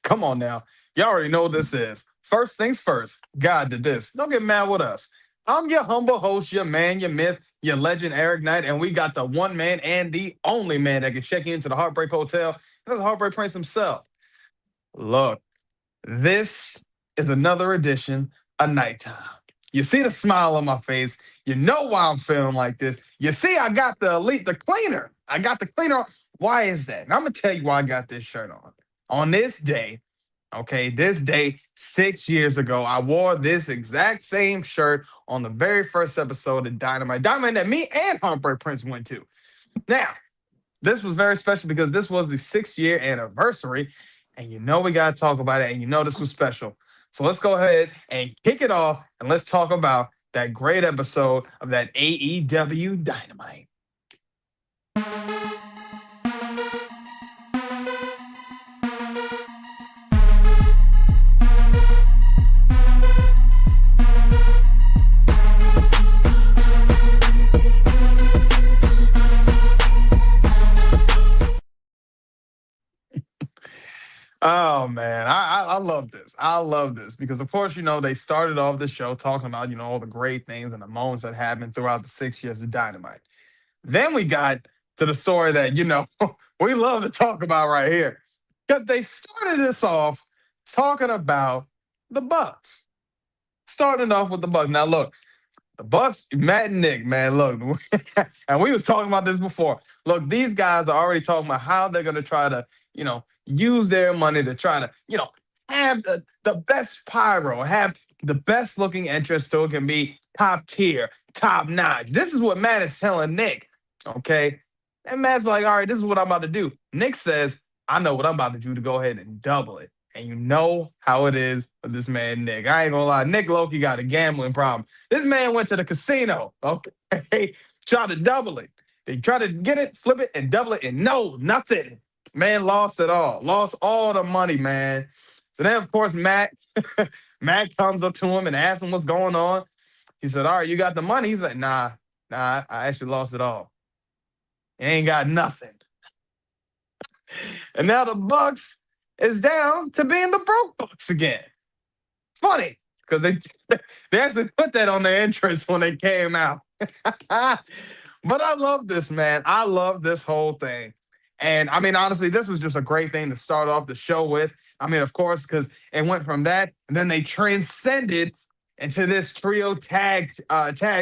Come on now. Y'all already know what this is. First things first, God did this. Don't get mad with us. I'm your humble host, your man, your myth, your legend, Eric Knight, and we got the one man and the only man that can check you into the Heartbreak Hotel. That's the Heartbreak Prince himself. Look, this is another edition of Nighttime. You see the smile on my face. You know why I'm feeling like this. You see, I got the elite, the cleaner. I got the cleaner. Why is that? And I'm gonna tell you why I got this shirt on. On this day, okay, this day 6 years ago, I wore this exact same shirt on the very first episode of Dynamite. Dynamite that me and Heartbreak Prince went to. Now, this was very special because this was the 6 year anniversary, and you know we gotta talk about it, and you know this was special. So let's go ahead and kick it off, and let's talk about that great episode of that AEW Dynamite. Oh man, I love this. I love this because of course, they started off the show talking about, all the great things and the moments that happened throughout the 6 years of Dynamite. Then we got to the story that, we love to talk about right here. Because they started this off talking about the Bucks. Starting off with the Bucks. Now look, the Bucks, Matt and Nick, man, look, and we was talking about this before. Look, these guys are already talking about how they're gonna try to, use their money to try to, have the best pyro, have the best looking entrance so it can be top tier, top notch. This is what Matt is telling Nick. Okay. And Matt's like, all right, this is what I'm about to do. Nick says, I know what I'm about to do to go ahead and double it. And you know how it is with this man, Nick. I ain't gonna lie. Nick Loki got a gambling problem. This man went to the casino, okay? Tried to double it. They tried to get it, flip it, and double it, and no, nothing. Man lost it all. Lost all the money, man. So then, of course, Matt comes up to him and asks him what's going on. He said, all right, you got the money? He's like, nah, I actually lost it all. Ain't got nothing. And now the Bucks is down to being the broke Bucks again. Funny, because they actually put that on their entrance when they came out. But I love this, man. I love this whole thing. And I mean, honestly, this was just a great thing to start off the show with. I mean, of course, because it went from that, and then they transcended into this trio tag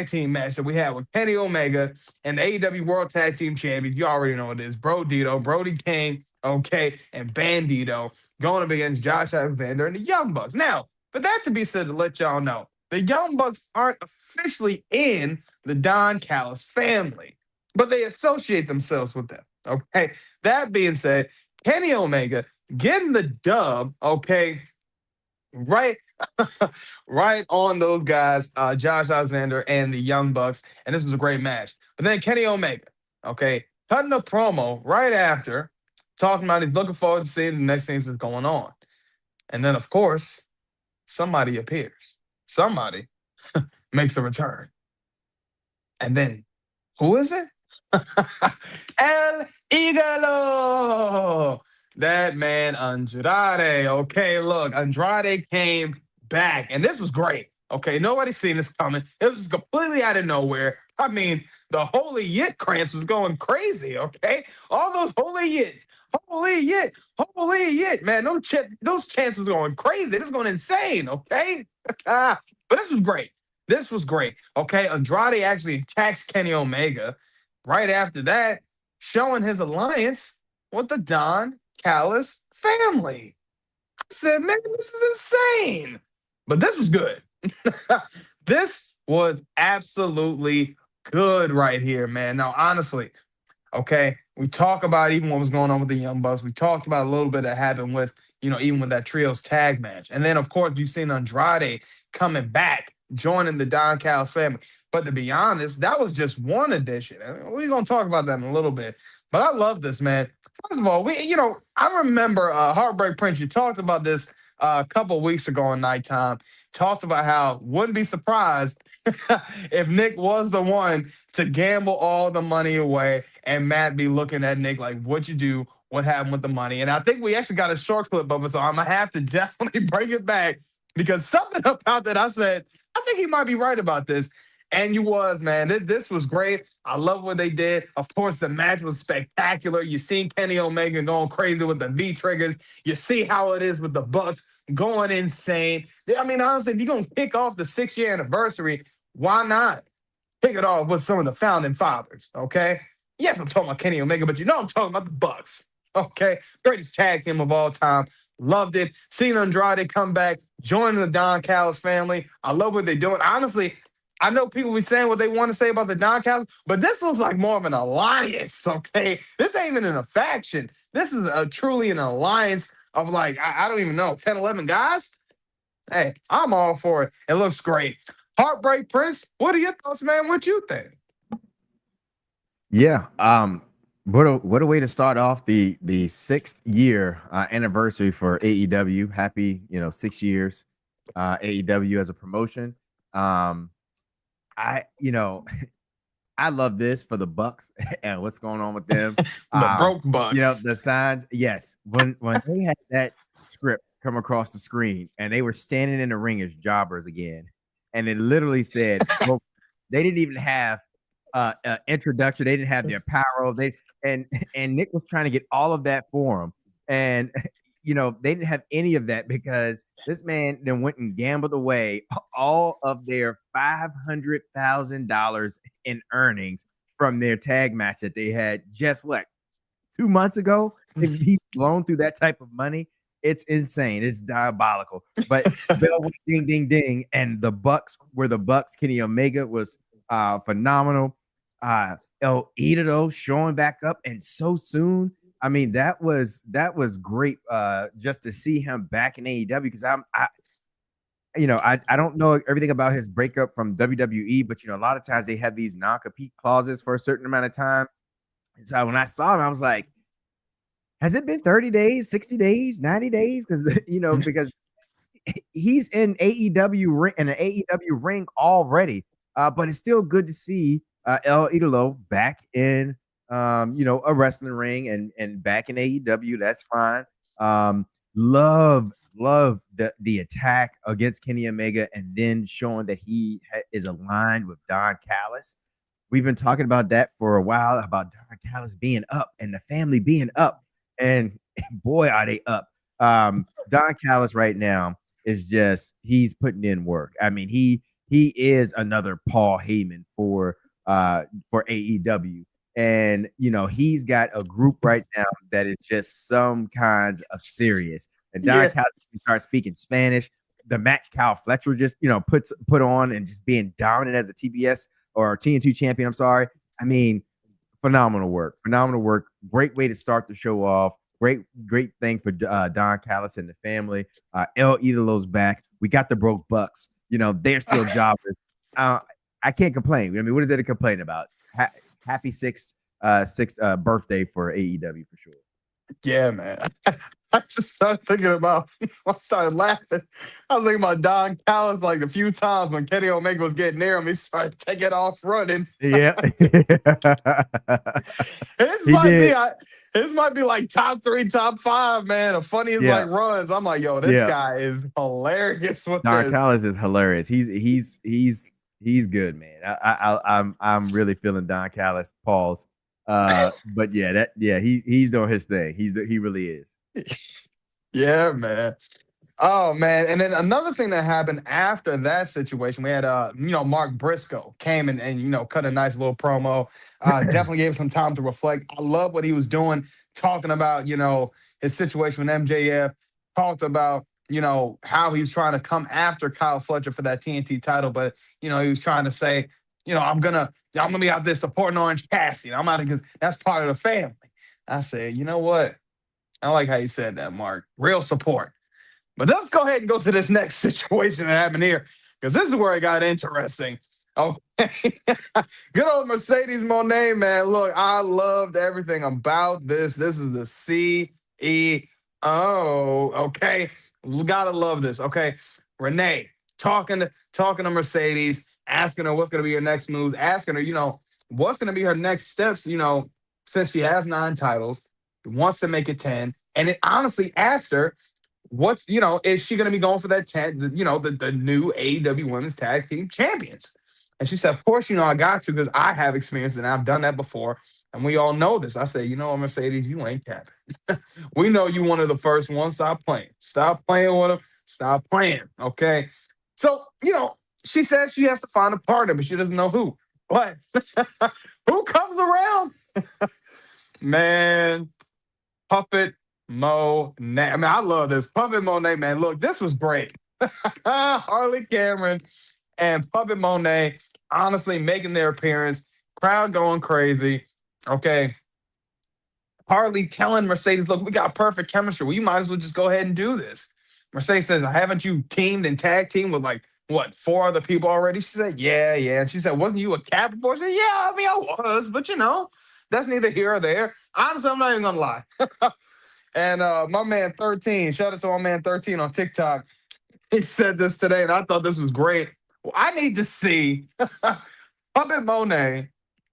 team match that we had with Kenny Omega and the AEW World Tag Team Champions. You already know what it is. Brody King, okay, and Bandito going up against Josh Alexander and the Young Bucks. Now, for that to be said, to let y'all know, the Young Bucks aren't officially in the Don Callis family, but they associate themselves with them. Okay. That being said, Kenny Omega getting the dub, okay, right, right on those guys, Josh Alexander and the Young Bucks, and this was a great match. But then Kenny Omega, okay, cutting a promo right after, talking about he's looking forward to seeing the next things that's going on. And then, of course, somebody appears. Somebody makes a return. And then, who is it? El Idolo. That man, Andrade. Okay, look, Andrade came back, and this was great. Okay, nobody's seen this coming. It was just completely out of nowhere. I mean, the Holy Yit krantz was going crazy, okay? All those Holy Yit, Holy Yit, man, those chants was going crazy. It was going insane, okay? But this was great. This was great, okay? Andrade actually attacks Kenny Omega right after that, showing his alliance with the Don Callis family. I said, man, this is insane. But this was good. This was absolutely good right here, man. Now, honestly, okay, we talk about even what was going on with the Young Bucks. We talked about a little bit that happened with, even with that trios tag match. And then, of course, you've seen Andrade coming back, joining the Don Callis family. But to be honest, that was just one edition. We're going to talk about that in a little bit. But I love this, man. First of all, I remember Heartbreak Prince. You talked about this a couple of weeks ago on Nighttime. Talked about how wouldn't be surprised if Nick was the one to gamble all the money away and Matt be looking at Nick like, what'd you do? what happened with the money. And I think we actually got a short clip of it, so I'm gonna have to definitely bring it back because something about that I said, I think he might be right about this. And you was, man. This was great. I love what they did. Of course, the match was spectacular. You seen Kenny Omega going crazy with the V triggers. You see how it is with the Bucks going insane. I mean, honestly, if you're gonna kick off the 6-year anniversary, why not kick it off with some of the founding fathers? Okay. Yes, I'm talking about Kenny Omega, but you know I'm talking about the Bucks. Okay. Greatest tag team of all time. Loved it. Seeing Andrade come back, joining the Don Callis family. I love what they're doing. Honestly, I know people be saying what they want to say about the Don Callis, but this looks like more of an alliance, okay? This ain't even in a faction. This is truly an alliance of like, I don't even know, 10, 11 guys? Hey, I'm all for it. It looks great. Heartbreak Prince, what are your thoughts, man? What you think? Yeah. What a way to start off the 6th year anniversary for AEW. Happy, 6 years AEW as a promotion. I you know I love this for the Bucks and what's going on with them. The broke Bucks. The signs. Yes, when they had that script come across the screen and they were standing in the ring as jobbers again, and it literally said, broke. They didn't even have introduction. They didn't have their apparel. And Nick was trying to get all of that for them, and they didn't have any of that because this man then went and gambled away all of their $500,000 in earnings from their tag match that they had just 2 months ago. If he's blown through that type of money, it's insane. It's diabolical. But bell went ding, ding, ding, and the Bucks were the Bucks. Kenny Omega was phenomenal. El Idolo showing back up and so soon. I mean, that was great just to see him back in AEW because I don't know everything about his breakup from WWE, but a lot of times they have these non-compete clauses for a certain amount of time. And so when I saw him, I was like, has it been 30 days, 60 days, 90 days? Because he's in AEW in an AEW ring already. But it's still good to see El Idolo back in a wrestling ring and back in AEW. That's fine. Love the attack against Kenny Omega and then showing that he is aligned with Don Callis. We've been talking about that for a while, about Don Callis being up and the family being up, and boy are they up. Don Callis right now is he's putting in work. I mean, he is another Paul Heyman for AEW. And, he's got a group right now that is just some kinds of serious. And Don Callis starts speaking Spanish. The match Kyle Fletcher just, put on and just being dominant as a TBS or TNT champion. I'm sorry. I mean, phenomenal work. Great way to start the show off. Great thing for Don Callis and the family. El Idolo's back. We got the broke Bucks. They're still jobbers. I can't complain. I mean, what is there to complain about? Happy sixth birthday for AEW for sure. Yeah, man. I just started thinking about, I started laughing. I was thinking about Don Callis like a few times when Kenny Omega was getting near him, he started taking off running. Yeah. This might be like top 3, top 5, man, of funniest like runs. I'm like, yo, this guy is hilarious with Don Callis is hilarious. He's good, man. I'm really feeling Don Callis. Pause. But he's doing his thing. He really is. Yeah, man. Oh man. And then another thing that happened after that situation, we had Mark Briscoe came and cut a nice little promo. Definitely gave him some time to reflect. I love what he was doing, talking about, his situation with MJF, talked about how he was trying to come after Kyle Fletcher for that TNT title, but he was trying to say, I'm gonna be out there supporting Orange Cassidy. I'm out because that's part of the family. I said, you know what? I like how you said that, Mark. Real support. But let's go ahead and go to this next situation that happened here, because this is where it got interesting. Okay. Good old Mercedes Moné, man. Look, I loved everything about this. This is the CEO. Okay. Gotta love this. Okay. Renee talking to Mercedes, asking her what's gonna be her next moves, asking her, what's gonna be her next steps, since she has 9 titles. wants to make it 10, and it honestly asked her, what's, is she going to be going for that 10, the new AEW Women's Tag Team Champions? And she said, of course, I got to, because I have experience and I've done that before. And we all know this. I said, Mercedes, you ain't capping. We know you one of the first ones. Stop playing. Stop playing with them. Stop playing. Okay. So, she says she has to find a partner, but she doesn't know who. But who comes around? Man, Puppet Monet. I mean, I love this. Puppet Monet, man. Look, this was great. Harley Cameron and Puppet Monet honestly making their appearance. Crowd going crazy. Okay. Harley telling Mercedes, look, we got perfect chemistry. Well, you might as well just go ahead and do this. Mercedes says, haven't you teamed and tag teamed with like, what, 4 other people already? She said, yeah. And she said, wasn't you a cat before? She said, yeah, I mean, I was, but that's neither here or there. Honestly, I'm not even going to lie. And my man 13, shout out to my man 13 on TikTok. He said this today, and I thought this was great. Well, I need to see Puppet Monet,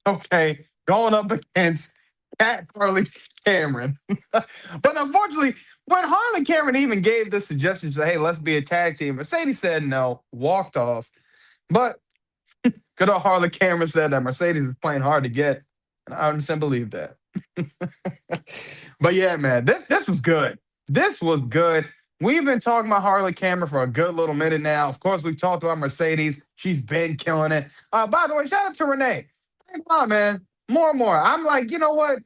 okay, going up against Cat Harley Cameron. But unfortunately, when Harley Cameron even gave this suggestion, she said, hey, let's be a tag team, Mercedes said no, walked off. But good old Harley Cameron said that Mercedes is playing hard to get, and I 100% believe that. But yeah, man, this was good. This was good. We've been talking about Harley Cameron for a good little minute now. Of course, we've talked about Mercedes. She's been killing it. By the way, shout out to Renee. Come on, man. More and more. I'm like, you know what?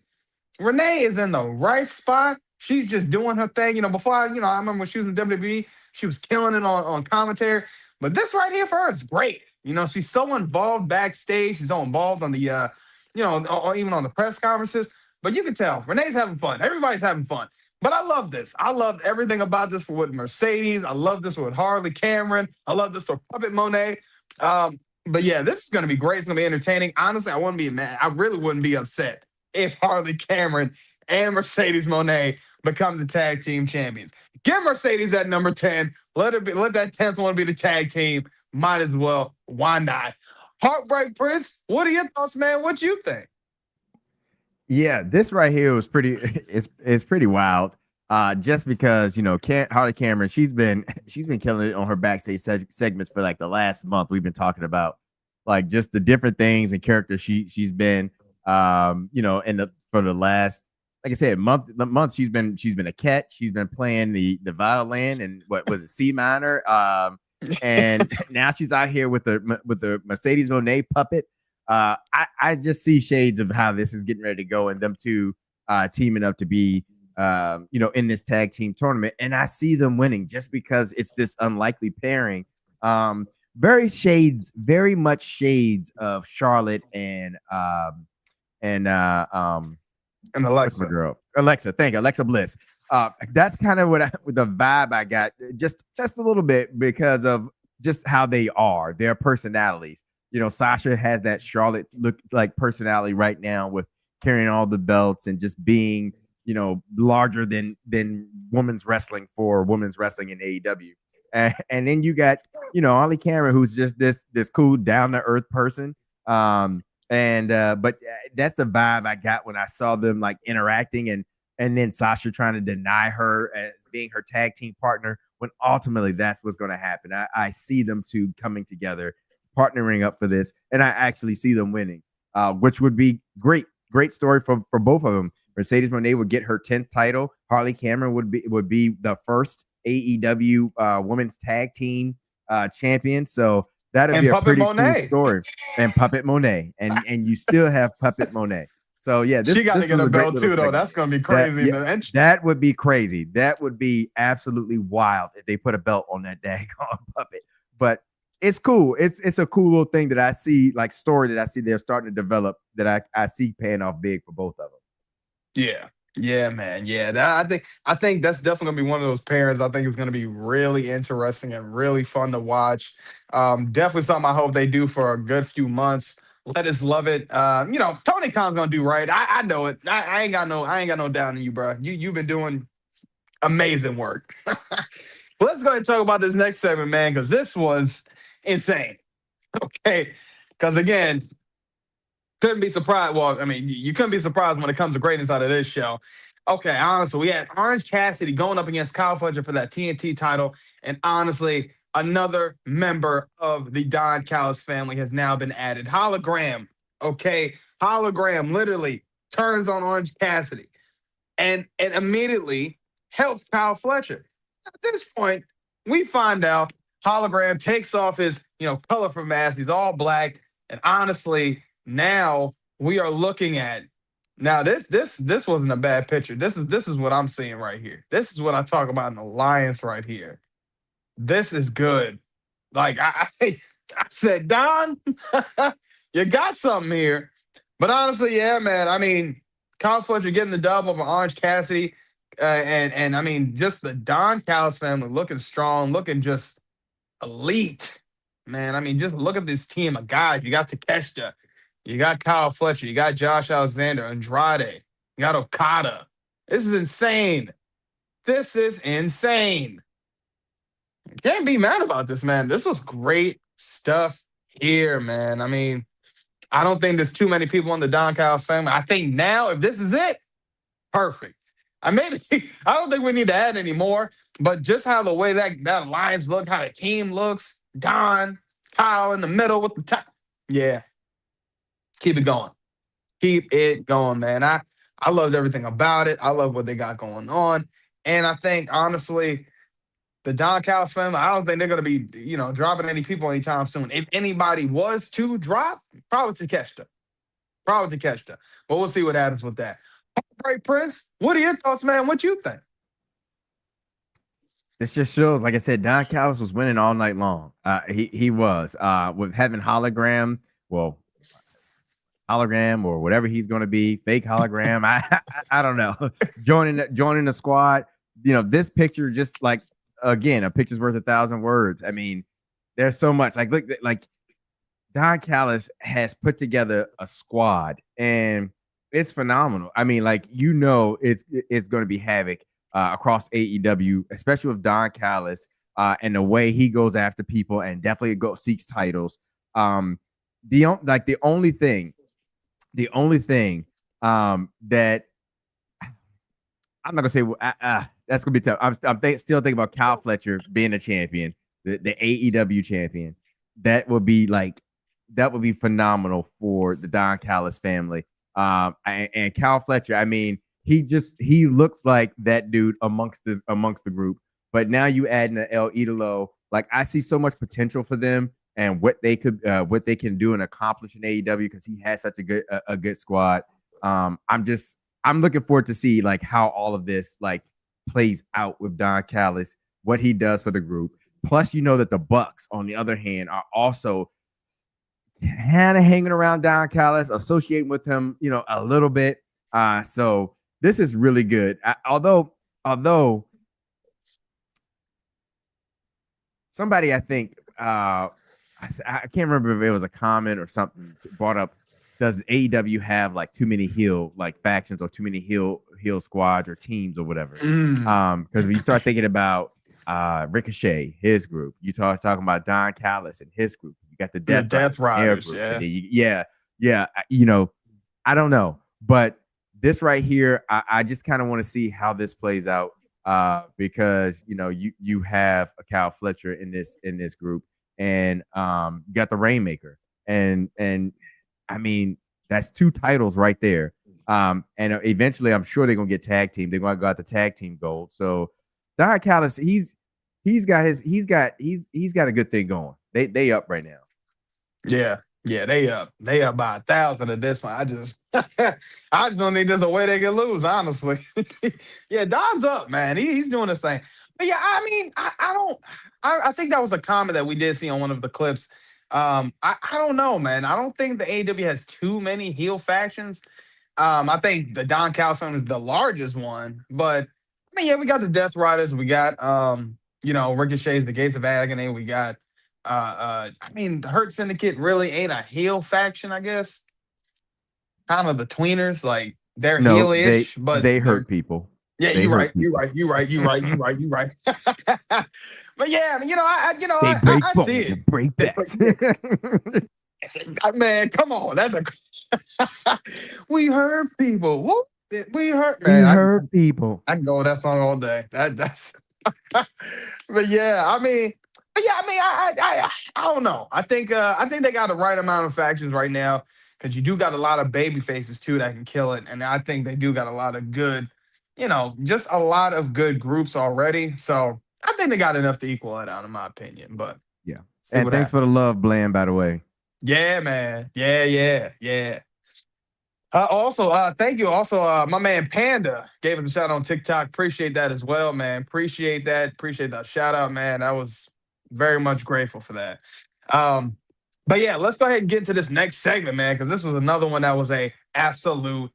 Renee is in the right spot. She's just doing her thing. Before I remember when she was in WWE, she was killing it on commentary. But this right here for her is great. She's so involved backstage. She's so involved on the, or even on the press conferences. But you can tell Renee's having fun. Everybody's having fun. But I love this. I love everything about this with Mercedes. I love this with Harley Cameron. I love this for Puppet Monet. But yeah, this is going to be great. It's going to be entertaining. Honestly, I wouldn't be mad. I really wouldn't be upset if Harley Cameron and Mercedes Monet become the tag team champions. Give Mercedes at number 10. Let that 10th one be the tag team. Might as well. Why not? Heartbreak Prince, what are your thoughts, man? What you think? Yeah, this right here was pretty. It's pretty wild. Just because Harley Cameron, she's been killing it on her backstage segments for like the last month. We've been talking about like just the different things and characters she's been. For the last, like I said, month she's been a cat. She's been playing the violin and what was it, C minor. And now she's out here with the Mercedes Monet puppet. I just see shades of how this is getting ready to go, and them two teaming up to be in this tag team tournament, and I see them winning just because it's this unlikely pairing. Very much shades of Charlotte and Alexa. Girl? Alexa, thank you, Alexa Bliss. That's kind of what the vibe I got, just a little bit because of just how they are, their personalities. Sasha has that Charlotte look like personality right now with carrying all the belts and just being, larger than women's wrestling for women's wrestling in AEW. And then you got, Harley Cameron, who's just this cool, down to earth person. But that's the vibe I got when I saw them like interacting, and then Sasha trying to deny her as being her tag team partner, when ultimately that's what's going to happen. I see them two coming together, partnering up for this, and I actually see them winning, which would be great story for both of them. Mercedes Moné would get her 10th title. Harley Cameron would be the first AEW women's tag team champion. So that'd be a pretty cool story. And Puppet Monet, and you still have Puppet Monet. So yeah, she got to get a belt too, though. That's gonna be crazy. That would be crazy. That would be absolutely wild if they put a belt on that daggone puppet. But it's cool. It's a cool little thing that I see, like story that I see they're starting to develop, that I see paying off big for both of them. Yeah, man. Yeah, I think that's definitely gonna be one of those pairs. I think it's gonna be really interesting and really fun to watch. Definitely something I hope they do for a good few months. Let us love it. Tony Khan's gonna do right. I know it. I ain't got no doubt in you, bro. You've been doing amazing work. Let's go ahead and talk about this next segment, man, because this was insane. Okay, because again, couldn't be surprised. Well, I mean, you couldn't be surprised when it comes to greatness out of this show. Okay, honestly, we had Orange Cassidy going up against Kyle Fletcher for that TNT title. And honestly, another member of the Don Callis family has now been added. Hologram, okay? Hologram literally turns on Orange Cassidy and immediately helps Kyle Fletcher. At this point, we find out Hologram takes off his, colorful mask. He's all black. And honestly, now we are looking at now this wasn't a bad picture. This is what I'm seeing right here. This is what I talk about in alliance right here. This is good. Like I said, Don, you got something here. But honestly, yeah, man. I mean, Kyle Fletcher getting the dub over Orange Cassidy, and I mean, just the Don Callis family looking strong, looking just elite, man. I mean, just look at this team of guys. You got Takeshita, you got Kyle Fletcher, you got Josh Alexander, Andrade, you got Okada. This is insane. This is insane. Can't be mad about this, man. This was great stuff here, man. I mean, I don't think there's too many people in the Don Callis family. I think now, if this is it, perfect. I maybe I don't think we need to add any more, but just how the way that alliance look, how the team looks, Don, Kyle in the middle with the top. Yeah, keep it going. Keep it going, man. I loved everything about it. I love what they got going on. And I think honestly, the Don Callis family, I don't think they're going to be, dropping any people anytime soon. If anybody was to drop, probably Takeshita. Probably Takeshita. But we'll see what happens with that. Heartbreak Prince, what are your thoughts, man? What you think? This just shows, like I said, Don Callis was winning all night long. He was with having well, hologram or whatever he's going to be, fake hologram. I don't know. joining the squad. This picture just like again, a picture's worth 1,000 words. I mean, there's so much. Like look, like Don Callis has put together a squad and it's phenomenal. I mean, like it's going to be havoc across AEW, especially with Don Callis and the way he goes after people and definitely seeks titles. The only thing that I'm not gonna say that's gonna be tough. I'm still thinking about Kyle Fletcher being a champion, the AEW champion. That would be phenomenal for the Don Callis family. And Kyle Fletcher, I mean, he looks like that dude amongst the group. But now you add in the El Idolo, like I see so much potential for them and what they can do and accomplish in AEW because he has such a good squad. I'm looking forward to see like how all of this like plays out with Don Callis, what he does for the group. Plus, that the Bucks, on the other hand, are also kind of hanging around Don Callis, associating with him, a little bit. So this is really good. Although somebody, I think, I can't remember if it was a comment or something brought up. Does AEW have like too many heel like factions or too many heel squads or teams or whatever? Because when you start thinking about Ricochet, his group, you talking about Don Callis and his group. You got the Death Riders, yeah. I don't know, but this right here, I just kind of want to see how this plays out because you have a Kyle Fletcher in this group, and you got the Rainmaker, and I mean that's 2 titles right there. And eventually, I'm sure they're gonna get tag team. They're gonna go out the tag team gold. So Don Callis, he's got a good thing going. They up right now. Yeah, they up by 1,000 at this point. I just don't think there's a way they can lose, honestly. Yeah, Don's up, man. He's doing his thing. But yeah, I mean, I think that was a comment that we did see on one of the clips. I don't know, man. I don't think the AEW has too many heel factions. I think the Don Callis family is the largest one, but I mean, yeah, we got the Death Riders, we got Ricochet's the Gates of Agony, we got I mean, the Hurt Syndicate really ain't a heel faction, I guess. Kind of the tweeners, like they're heelish, but they hurt people. Yeah, you're right. You're right. But yeah, I mean, they break I bones see it. And break backs. Man, come on, that's a we hurt people. Woo. We hurt, We man. hurt people. I can go with that song all day. That's but yeah, I don't know. I think they got the right amount of factions right now because you do got a lot of baby faces too that can kill it, and I think they do got a lot of good, just a lot of good groups already. So I think they got enough to equal it out, in my opinion. But Yeah. see And what thanks for happens. the love, Bland, by the way. Yeah, man. Yeah. Thank you. Also, my man Panda gave us a shout out on TikTok. Appreciate that as well, man. Appreciate that. Appreciate that shout out, man. I was very much grateful for that. Um, but yeah, let's go ahead and get into this next segment, man, because this was another one that was a absolute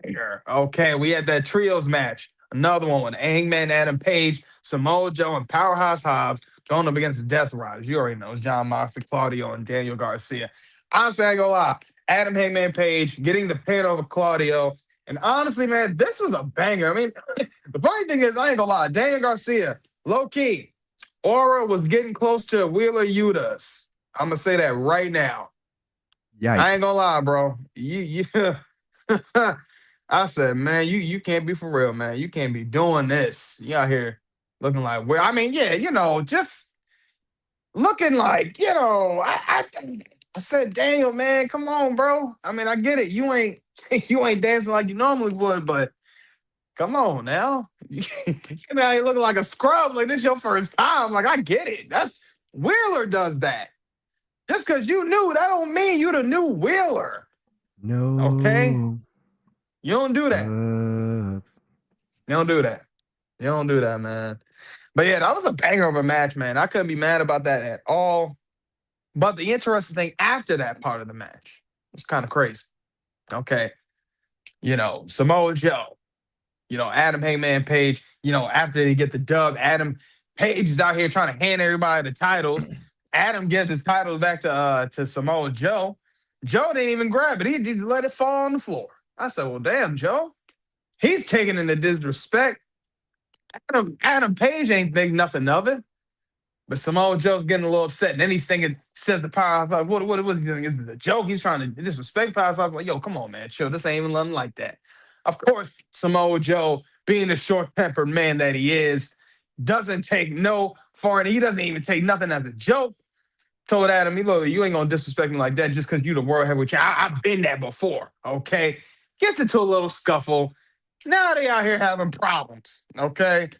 banger. Okay, we had that trios match. Another one with Hangman, Adam Page, Samoa Joe, and Powerhouse Hobbs going up against the Death Riders. You already know it's John Moxley, Claudio, and Daniel Garcia. Honestly, I ain't gonna lie. Adam Hangman Page getting the pin over Claudio. And honestly, man, this was a banger. I mean, the funny thing is, I ain't gonna lie. Daniel Garcia, low key, Aura was getting close to Wheeler Yutas. I'm gonna say that right now. I ain't Yikes. gonna lie, bro. You I said, man, you can't be for real, man. You can't be doing this. You out here looking like well, I mean, yeah, just looking like, I said, Daniel, man, come on, bro. I mean, I get it. You ain't you ain't dancing like you normally would, but come on now. You know, you looking like a scrub, like this your first time. Like, I get it. That's Wheeler does that. Just because you knew, that don't mean you the new Wheeler. Okay? No. You don't do that. You don't do that. You don't do that, man. But yeah, that was a banger of a match, man. I couldn't be mad about that at all. But the interesting thing after that part of the match was kind of crazy. Okay. Samoa Joe, Adam Hangman Page, after they get the dub, Adam Page is out here trying to hand everybody the titles. Adam gives his title back to Samoa Joe. Joe didn't even grab it. He just let it fall on the floor. I said, well, damn, Joe. He's taking it into disrespect. Adam Page ain't think nothing of it. But Samoa Joe's getting a little upset. And then he's thinking, says the Powerhouse, like, what was he doing? Is it a joke? He's trying to disrespect Powerhouse. I'm like, yo, come on, man. Chill. This ain't even nothing like that. Of course, Samoa Joe, being the short-tempered man that he is, doesn't take no foreign. He doesn't even take nothing as a joke. Told Adam, look, you ain't going to disrespect me like that just because you the world heavyweight champion. I've been there before, okay? Gets into a little scuffle. Now they out here having problems, okay?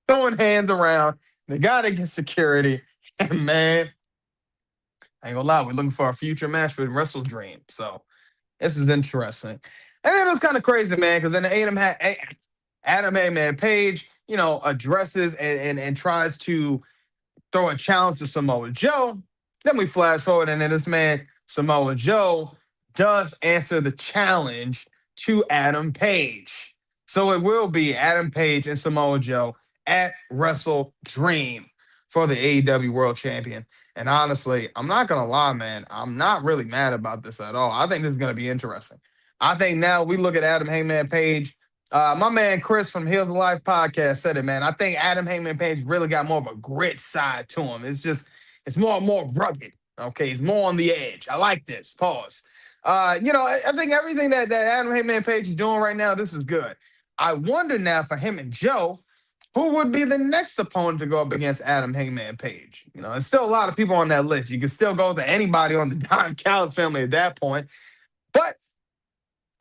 Throwing hands around. They got to get security. And man, I ain't gonna lie, we're looking for a future match with Wrestle Dream. So this is interesting. And then it was kind of crazy, man, because then Adam Hangman Page, addresses and tries to throw a challenge to Samoa Joe. Then we flash forward, and then this man, Samoa Joe, does answer the challenge to Adam Page. So it will be Adam Page and Samoa Joe at Wrestle Dream for the AEW World Champion. And honestly, I'm not going to lie, man. I'm not really mad about this at all. I think this is going to be interesting. I think now we look at Adam Hangman Page. My man Chris from Heal the Life podcast said it, man. I think Adam Hangman Page really got more of a grit side to him. It's more rugged. Okay, he's more on the edge. I like this. Pause. I think everything that Adam Hangman Page is doing right now, this is good. I wonder now for him and Joe, who would be the next opponent to go up against Adam Hangman Page? There's still a lot of people on that list. You can still go to anybody on the Don Callis family at that point. But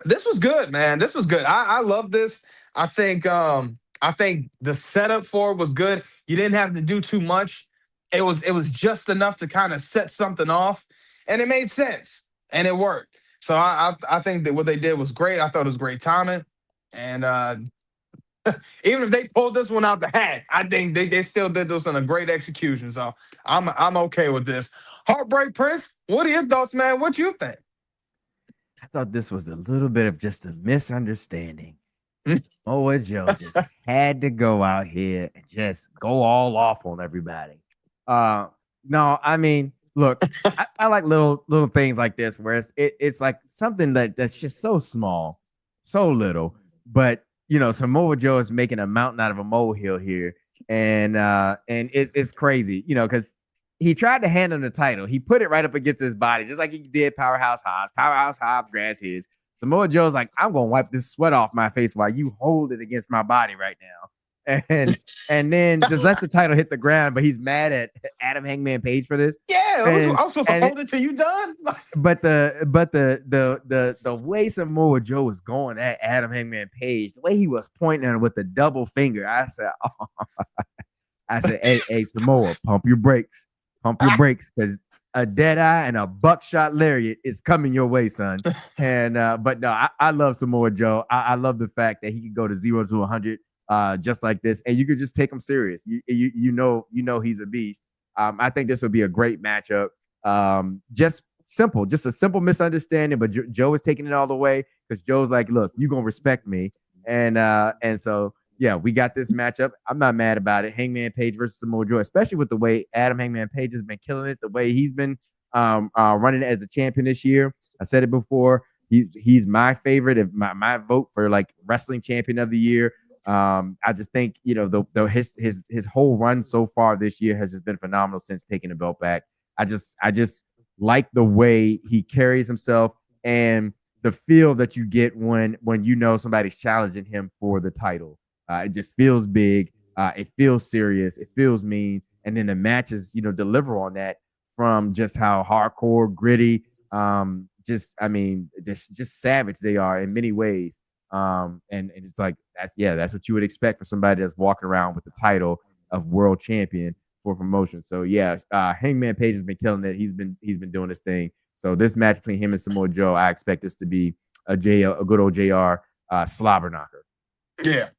this was good, man. This was good. I love this. I think the setup for it was good. You didn't have to do too much. It was just enough to kind of set something off, and it made sense and it worked. So I think that what they did was great. I thought it was great timing, and even if they pulled this one out the hat, I think they still did this in a great execution. So I'm okay with this. Heartbreak Prince, what are your thoughts, man? What you think? I thought this was a little bit of just a misunderstanding. Samoa Joe just had to go out here and just go all off on everybody. No, I mean, look, I like little things like this where it's like something that's just so small, so little, but Samoa Joe is making a mountain out of a molehill here, and it's crazy, because he tried to hand him the title. He put it right up against his body, just like he did Powerhouse Hobbs. Powerhouse Hobbs grabs his. Samoa Joe's like, I'm gonna wipe this sweat off my face while you hold it against my body right now. And then just let the title hit the ground, but he's mad at Adam Hangman Page for this. Yeah, I'm supposed to hold it till you done. But the way Samoa Joe was going at Adam Hangman Page, the way he was pointing at him with the double finger, I said, hey, Samoa, pump your brakes, because a dead eye and a buckshot lariat is coming your way, son. And but no, I love Samoa Joe. I love the fact that he can go to 0 to 100 just like this, and you could just take him serious. You know he's a beast. I think this will be a great matchup. Just a simple misunderstanding, but Joe is taking it all the way because Joe's like, look, you're gonna respect me, and so yeah, we got this matchup. I'm not mad about it. Hangman Page versus Samoa Joe, especially with the way Adam Hangman Page has been killing it, the way he's been running as the champion this year. I said it before. He's my favorite, my vote for like wrestling champion of the year. I just think his whole run so far this year has just been phenomenal since taking the belt back. I just like the way he carries himself and the feel that you get when somebody's challenging him for the title. It just feels big. It feels serious. It feels mean. And then the matches, deliver on that from just how hardcore, gritty, just savage they are in many ways. And it's like, that's what you would expect for somebody that's walking around with the title of world champion for promotion. So yeah, Hangman Page has been killing it. He's been doing this thing. So this match between him and Samoa Joe, I expect this to be a good old JR slobber knocker. Yeah.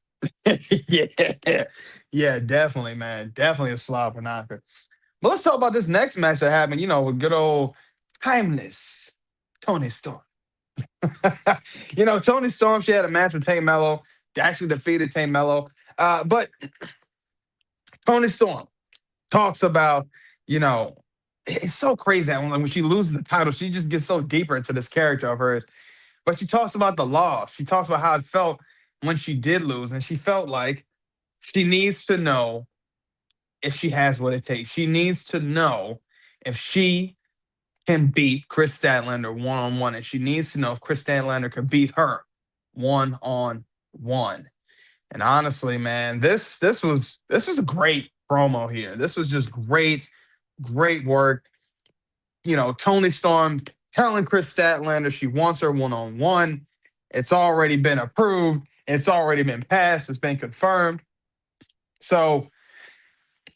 Yeah, definitely, man. Definitely a slobber knocker. But let's talk about this next match that happened, with good old timeless Toni Storm. Toni Storm, she had a match with Tay Mello. They actually defeated Tay Mello. But Toni Storm talks about, it's so crazy when she loses the title, she just gets so deeper into this character of hers. But she talks about the loss. She talks about how it felt when she did lose, and she felt like she needs to know if she has what it takes. She needs to know if she can beat Chris Statlander one-on-one, and she needs to know if Chris Statlander can beat her one-on-one. And honestly, man, this was a great promo here. This was just great work. Toni Storm telling Chris Statlander she wants her one-on-one. It's already been approved. It's already been passed. It's been confirmed. So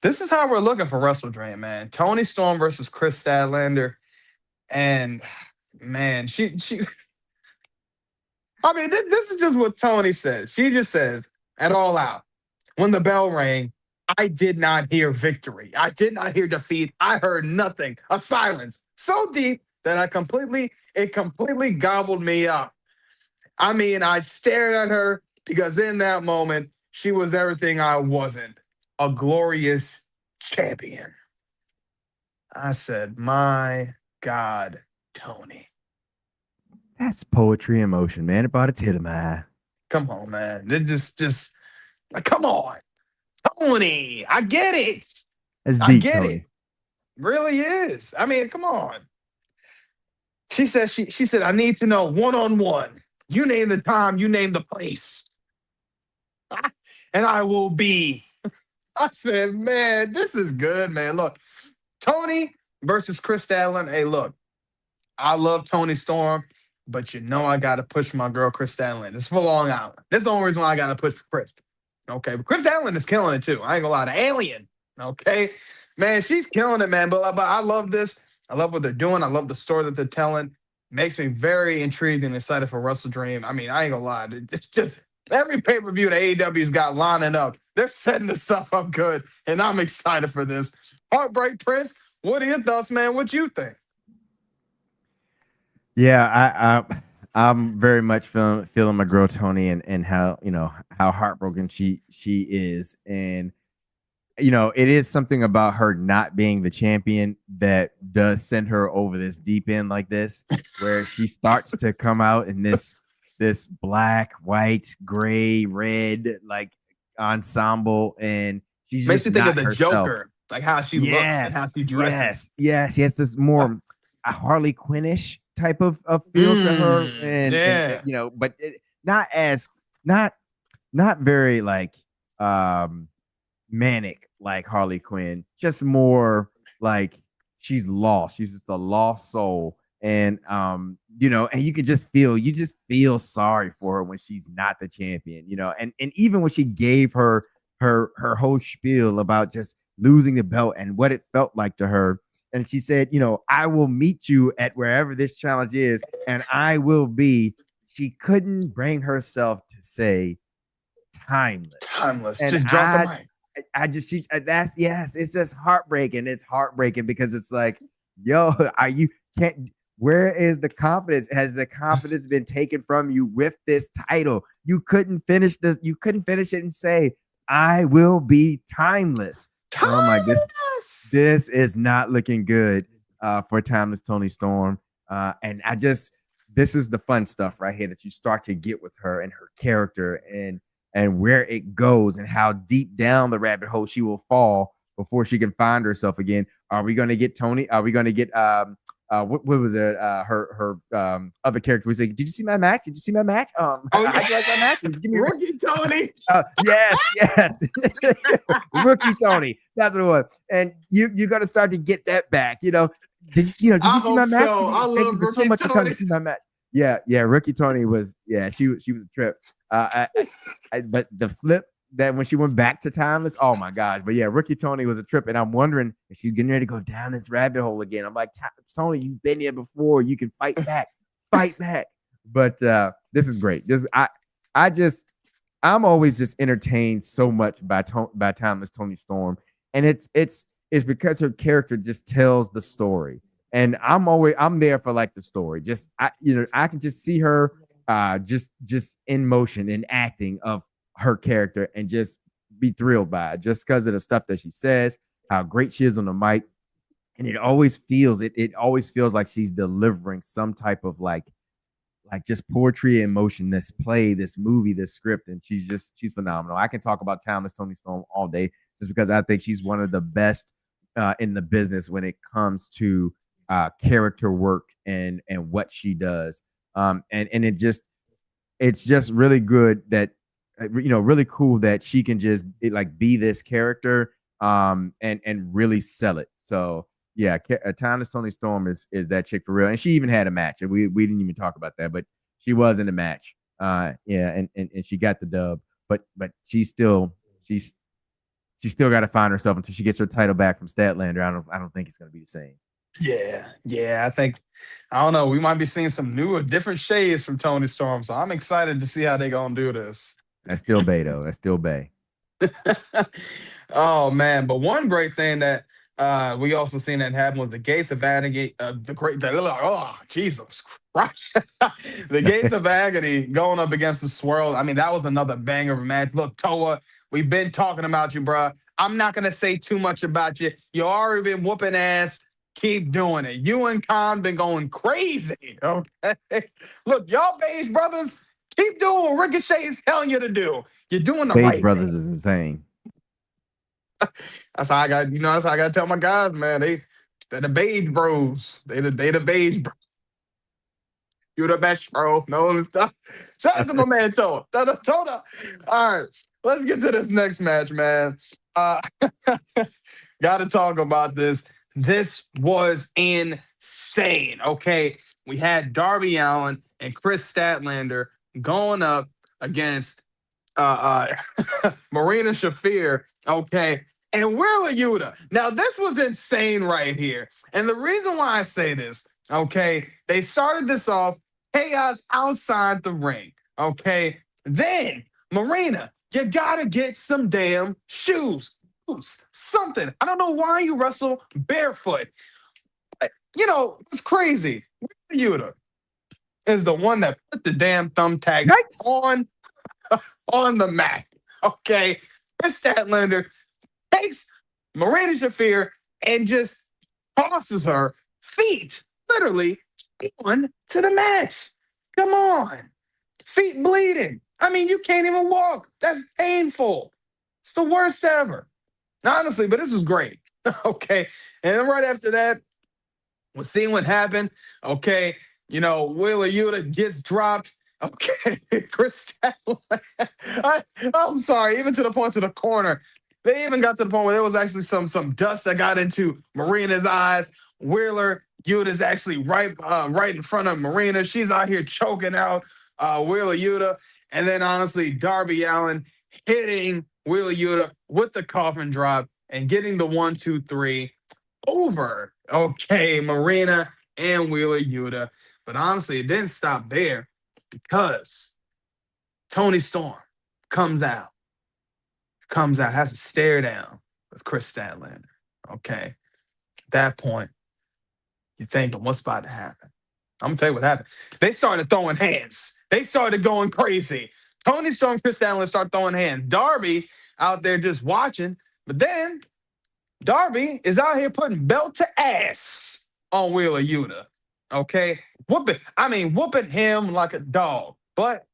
this is how we're looking for WrestleDream, man. Toni Storm versus Chris Statlander. And man, this is just what Toni says. She just says, at All Out, when the bell rang, I did not hear victory. I did not hear defeat. I heard nothing. A silence so deep that it completely gobbled me up. I mean, I stared at her because in that moment, she was everything I wasn't. A glorious champion. I said, my God, Toni. That's poetry in motion, man. It brought a tear to my eye. Come on, man. It just come on. Toni, I get it. It's deep, I get Toni. it. Really is. I mean, come on. She said, she said, I need to know one-on-one. You name the time, you name the place. And I will be. I said, man, this is good, man. Look, Toni versus Chris Statlander. Hey, look, I love Toni Storm, but I got to push my girl Chris Statlander. It's for Long Island. That's the only reason why I got to push for Chris. Okay, but Chris Statlander is killing it too. I ain't gonna lie. The Alien. Okay, man, she's killing it, man. But I love this. I love what they're doing. I love the story that they're telling. Makes me very intrigued and excited for WrestleDream. I mean, I ain't gonna lie. It's just every pay-per-view that AEW's got lining up. They're setting this stuff up good, and I'm excited for this. Heartbreak Prince, what are your thoughts, man? What you think? Yeah, I'm very much feeling my girl Toni and how how heartbroken she is, and it is something about her not being the champion that does send her over this deep end like this, where she starts to come out in this black, white, gray, red like ensemble, and she's makes just me think of not the herself. Joker, like how she looks and how she dresses. Yes, she has this more Harley Quinnish type of feel to her, and Yeah. you know, but not as not not very like manic like Harley Quinn, just more like she's lost. She's just a lost soul. And you know, and you just feel sorry for her when she's not the champion, you know, and even when she gave her whole spiel about just losing the belt and what it felt like to her. And she said, you know, I will meet you at wherever this challenge is, and I will be. She couldn't bring herself to say timeless. Timeless. And Just drop the mic. I just that's yes, it's just heartbreaking. It's heartbreaking because it's like, yo, are you can't where is the confidence? Has the confidence been taken from you with this title? You couldn't finish it and say, I will be timeless. Timeless. Oh my, this is not looking good for timeless Toni Storm. And this is the fun stuff right here that you start to get with her and her character and where it goes and how deep down the rabbit hole she will fall before she can find herself again. Are we going to get Toni? Are we going to get what was it? Her other character was like, "Did you see my match? Did you see my match? yeah. How'd you like my match? Give me Rookie Toni." Yes, Rookie Toni. That's what it was. And you're gonna start to get that back. You know, did you see my match? So. I love Rookie so much Toni. for coming to see my match. Yeah, Rookie Toni was she was a trip. But the flip that when she went back to timeless, oh my gosh. But yeah, Rookie Toni was a trip, and I'm wondering if she's getting ready to go down this rabbit hole again. I'm like, Toni, you've been here before. You can fight back. But this is great. I'm always just entertained so much by timeless Toni Storm, and it's because her character just tells the story, and I'm there for like the story. I can just see her just in motion and acting of her character and just be thrilled by it just because of the stuff that she says, how great she is on the mic. And it always feels like she's delivering some type of like just poetry in motion, this play, this movie, this script. And she's phenomenal. I can talk about timeless Toni Storm all day just because I think she's one of the best in the business when it comes to character work and what she does. And it's just really good that really cool that she can just be this character and really sell it. So yeah, timeless Toni Storm is that chick for real, and she even had a match, and we didn't even talk about that, but she was in the match. And she got the dub, but she's still got to find herself until she gets her title back from Statlander. I don't think it's going to be the same. Yeah. I don't know. We might be seeing some new or different shades from Toni Storm, so I'm excited to see how they gonna do this. That's still Bay though. That's still Bay. Oh man! But one great thing that we also seen that happen was the Gates of Agony. Jesus Christ! The Gates of Agony going up against the Swirl. I mean, that was another banger of a match. Look, Toa, we've been talking about you, bro. I'm not gonna say too much about you. You already been whooping ass. Keep doing it. You and Khan been going crazy. Okay. Look, y'all Beige brothers, keep doing what Ricochet is telling you to do. You're doing the right brothers thing. is insane. That's how I got. That's how I got to tell my guys, man. They're the Beige bros. They the Beige bros. You the best, bro. No stuff. Shout out to my man Toa. Toa. All right, let's get to this next match, man. Got to talk about this. This was insane. Okay, we had Darby Allin and Chris Statlander going up against Marina Shafir. Okay, and Wheeler Yuta. Now this was insane right here, and the reason why I say this, okay, they started this off chaos outside the ring. Okay, then Marina, you gotta get some damn shoes. Something. I don't know why you wrestle barefoot. It's crazy. Yuta is the one that put the damn thumbtacks on the mat. Okay. Chris Statlander takes Marina Shafir and just tosses her feet literally on to the mat. Come on. Feet bleeding. I mean, you can't even walk. That's painful. It's the worst ever. Honestly, but this was great. Okay. And then right after that, we're seeing what happened. Okay. Wheeler Yuta gets dropped. Okay, Chris I'm sorry, even to the point to the corner. They even got to the point where there was actually some dust that got into Marina's eyes. Wheeler Yuta's actually right in front of Marina. She's out here choking out Wheeler Yuta. And then honestly, Darby Allin hitting Wheeler Yuta with the coffin drop and getting the 1-2-3 over. Okay, Marina and Wheeler Yuta. But honestly, it didn't stop there because Toni Storm comes out, has a stare down with Chris Statlander. Okay. At that point, you're thinking, what's about to happen? I'm going to tell you what happened. They started throwing hands. They started going crazy. Toni Storm, Chris Statlander started throwing hands. Darby out there just watching. But then Darby is out here putting belt to ass on Wheeler Yuta. Okay? Whooping him like a dog. But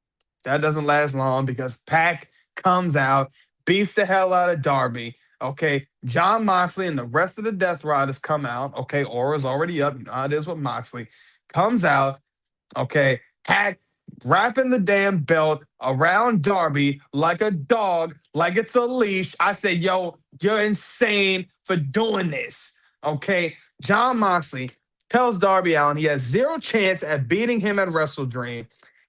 that doesn't last long because Pac comes out, beats the hell out of Darby. Okay, Jon Moxley and the rest of the Death Riders come out. Okay, Aura's already up. You know how it is with Moxley. Comes out. Okay, Pac wrapping the damn belt around Darby like a dog, like it's a leash. I said, yo, you're insane for doing this. Okay, Jon Moxley tells Darby Allin he has zero chance at beating him at Wrestle Dream.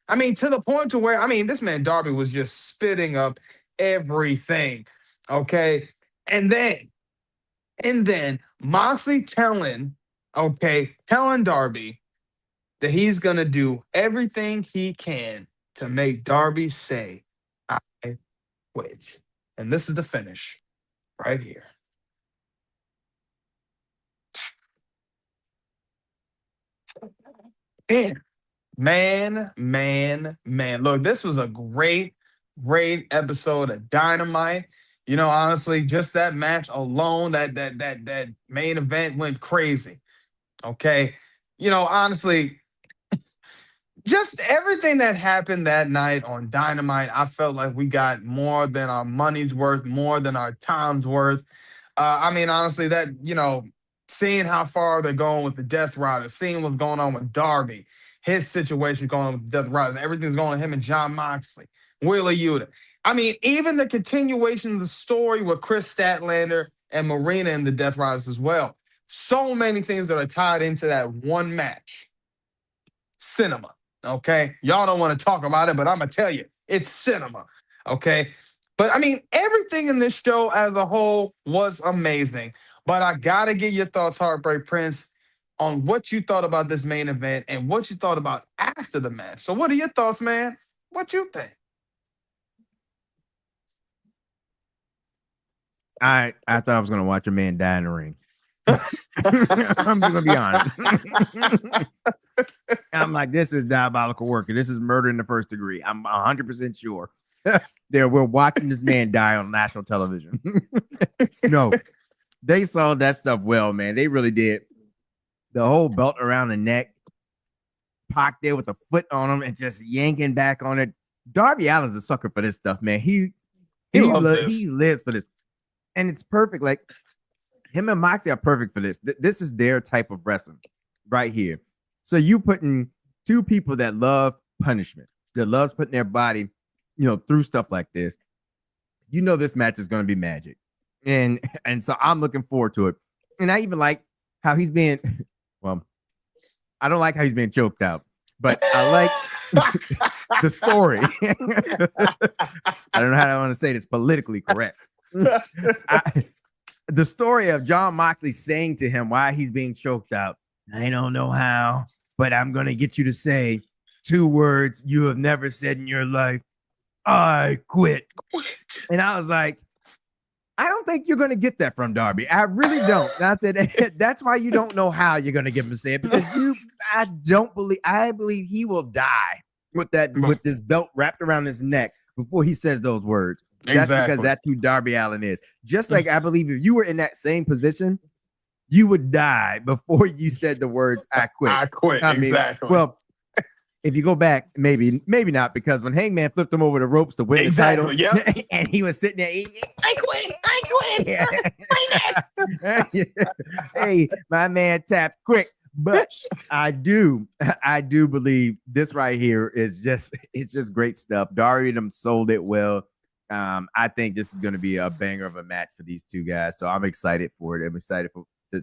To the point to where, this man Darby was just spitting up everything. Okay. And then Moxley telling Darby that he's going to do everything he can to make Darby say, I quit. And this is the finish right here. Man. Look, this was a great episode of Dynamite. Honestly, just that match alone, that main event went crazy. Okay. Honestly, just everything that happened that night on Dynamite, I felt like we got more than our money's worth, more than our time's worth. Honestly, that, seeing how far they're going with the Death Riders, seeing what's going on with Darby, his situation going on with Death Riders, everything's going on him and Jon Moxley, Wheeler Yuta. Even the continuation of the story with Chris Statlander and Marina and the Death Riders as well. So many things that are tied into that one match. Cinema, okay? Y'all don't want to talk about it, but I'm going to tell you, it's cinema, okay? But, everything in this show as a whole was amazing. But I got to get your thoughts, Heartbreak Prince, on what you thought about this main event and what you thought about after the match. So what are your thoughts, man? What you think? I thought I was going to watch a man die in the ring. I'm going to be honest. I'm like, this is diabolical work. This is murder in the first degree. I'm 100% sure. We're watching this man die on national television. No, they saw that stuff well, man. They really did. The whole belt around the neck, Pac there with a foot on him and just yanking back on it. Darby Allin's a sucker for this stuff, man. He lives for this. And it's perfect. Like, him and Moxie are perfect for this. This is their type of wrestling right here. So you putting two people that love punishment, that loves putting their body, through stuff like this. This match is going to be magic. And so I'm looking forward to it. And I even like how he's being, well, I don't like how he's being choked out, but I like the story. I don't know how I want to say this politically correct. The story of Jon Moxley saying to him why he's being choked out. I don't know how, but I'm going to get you to say 2 words you have never said in your life. I quit. And I was like, I don't think you're going to get that from Darby. I really don't. And I said, that's why you don't know how you're going to get him to say it, because I believe he will die with this belt wrapped around his neck before he says those words. That's because that's who Darby Allin is. Just like I believe if you were in that same position, you would die before you said the words, I quit. I quit. Exactly. Well, if you go back, maybe not, because when Hangman flipped him over the ropes to win the title, and he was sitting there, I quit. Yeah. Hey, my man tapped quick. But I do believe this right here is it's just great stuff. Dario them sold it well. I think this is going to be a banger of a match for these two guys. So I'm excited for it. I'm excited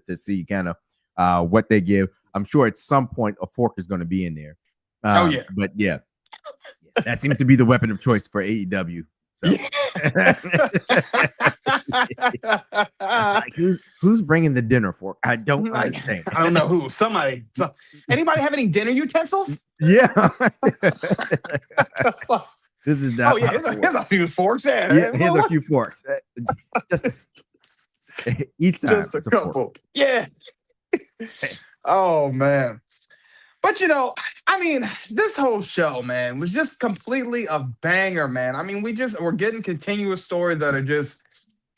to see kind of what they give. I'm sure at some point a fork is going to be in there. But yeah, that seems to be the weapon of choice for AEW. So. Like, who's bringing the dinner fork? I don't understand. I don't know who. Somebody. Anybody have any dinner utensils? Yeah. This is not. Oh yeah, here's a few forks. Yeah, here's a few forks. Just each time. Just a couple. Yeah. Oh man. But I mean, this whole show, man, was just completely a banger, man. I mean, we're getting continuous stories that are just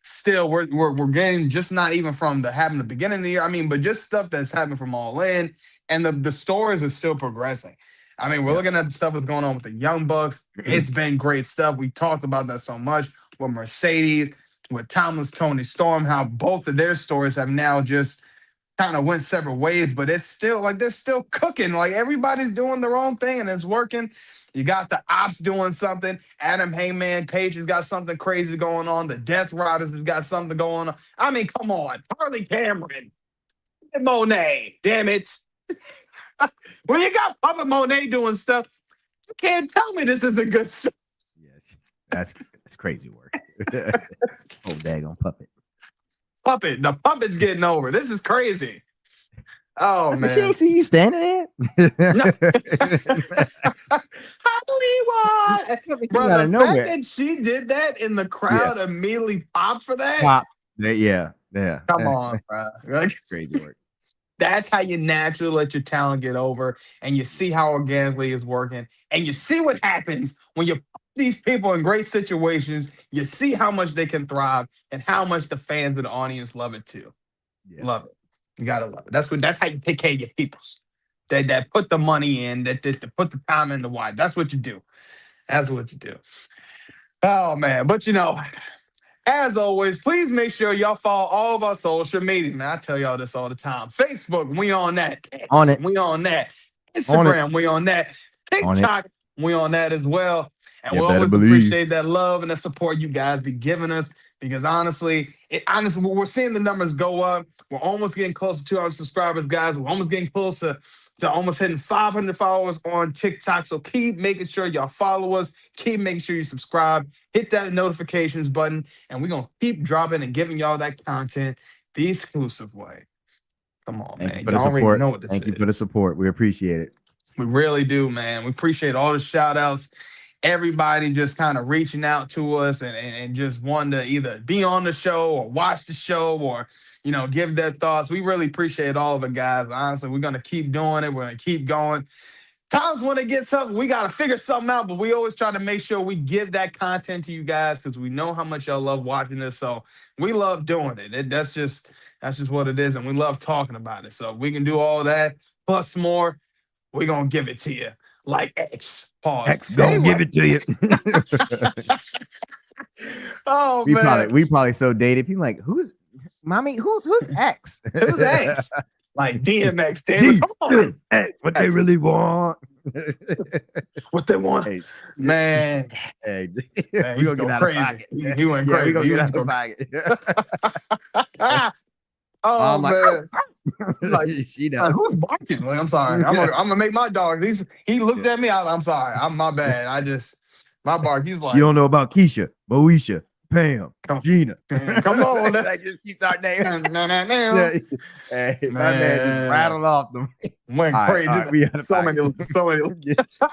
still we're getting just not even from the beginning of the year. I mean, but just stuff that's happening from All In, and the stories are still progressing. I mean, we're looking at the stuff that's going on with the Young Bucks. It's been great stuff. We talked about that so much with Mercedes, with Timeless Toni Storm, how both of their stories have now just kind of went separate ways, but it's still like they're still cooking. Like everybody's doing their own thing and it's working. You got the Ops doing something. Adam Hangman Page has got something crazy going on. The Death Riders have got something going on. I mean, come on. Harley Cameron. Monet. Damn it. When you got Puppet Monet doing stuff, you can't tell me this isn't good stuff. Yeah, that's crazy work. Oh, daggone Puppet. The puppet's getting over. This is crazy. Oh man, she ain't see you standing there. No. Hollywood, bro. The fact that she did that and the crowd immediately popped for that. Pop. Yeah. Come on, bro. Like, crazy work. That's how you naturally let your talent get over, and you see how organically it's working, and you see what happens when you put these people in great situations. You see how much they can thrive, and how much the fans and the audience love it too. Yeah. Love it. You gotta love it. That's how you take care of your peoples. That put the money in, that put the time in to watch. That's what you do. That's what you do. Oh man, but as always, please make sure y'all follow all of our social media. Man, I tell y'all this all the time. Facebook, we on that. X, on it. We on that. Instagram, we on that. TikTok, we on that as well. And we always appreciate that love and the support you guys be giving us. Because honestly, we're seeing the numbers go up. We're almost getting close to 200 subscribers, guys. We're almost getting closer to almost hitting 500 followers on TikTok. So keep making sure y'all follow us. Keep making sure you subscribe. Hit that notifications button. And we're going to keep dropping and giving y'all that content the exclusive way. Come on, man. Y'all already know what this is. Thank you for the support. We appreciate it. We really do, man. We appreciate all the shout outs. Everybody just kind of reaching out to us and just wanting to either be on the show or watch the show or, give their thoughts. We really appreciate all of it, guys. Honestly, we're going to keep doing it. We're going to keep going. Times when it gets something, we got to figure something out, but we always try to make sure we give that content to you guys because we know how much y'all love watching this. So we love doing it. That's just what it is. And we love talking about it. So we can do all that plus more. We're going to give it to you. Like X. Pause. X gonna give it to you. Oh man. We probably so dated. People like, who's X? Who's X? Like DMX. Damn, come on. X. What they really want. What they want. Hey. Man. Hey. Man, we gonna get crazy. He went crazy. We gonna get out of pocket. Oh man. Like, who's barking? Like, I'm sorry. I'm gonna make my dog. He looked at me. I'm sorry. I'm my bad. My bark. He's like, you don't know about Keisha, Moesha, Pam, Gina. Come on. I just keeps our name. Hey, man. My man just rattled off them. Went crazy. So many.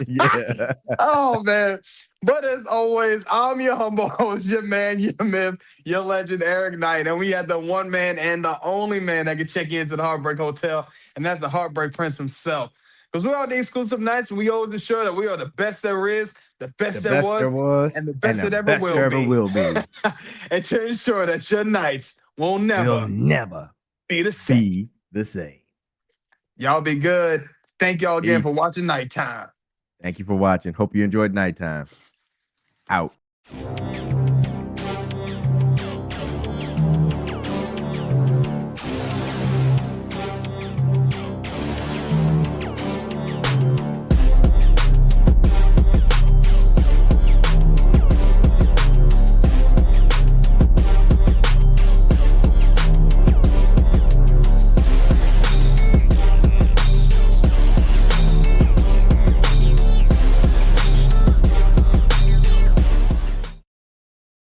Yeah. Oh man. But as always, I'm your humble host, your man, your myth, your legend, Eric Knight. And we had the one man and the only man that could check into the Heartbreak Hotel, and that's the Heartbreak Prince himself. Because we're on the exclusive nights, we always ensure that we are the best there is, the best there was, and the best that ever will be. And to ensure that your nights will never be the same. Y'all be good. Thank y'all again for watching Nighttime. Thank you for watching. Hope you enjoyed Nighttime. Out.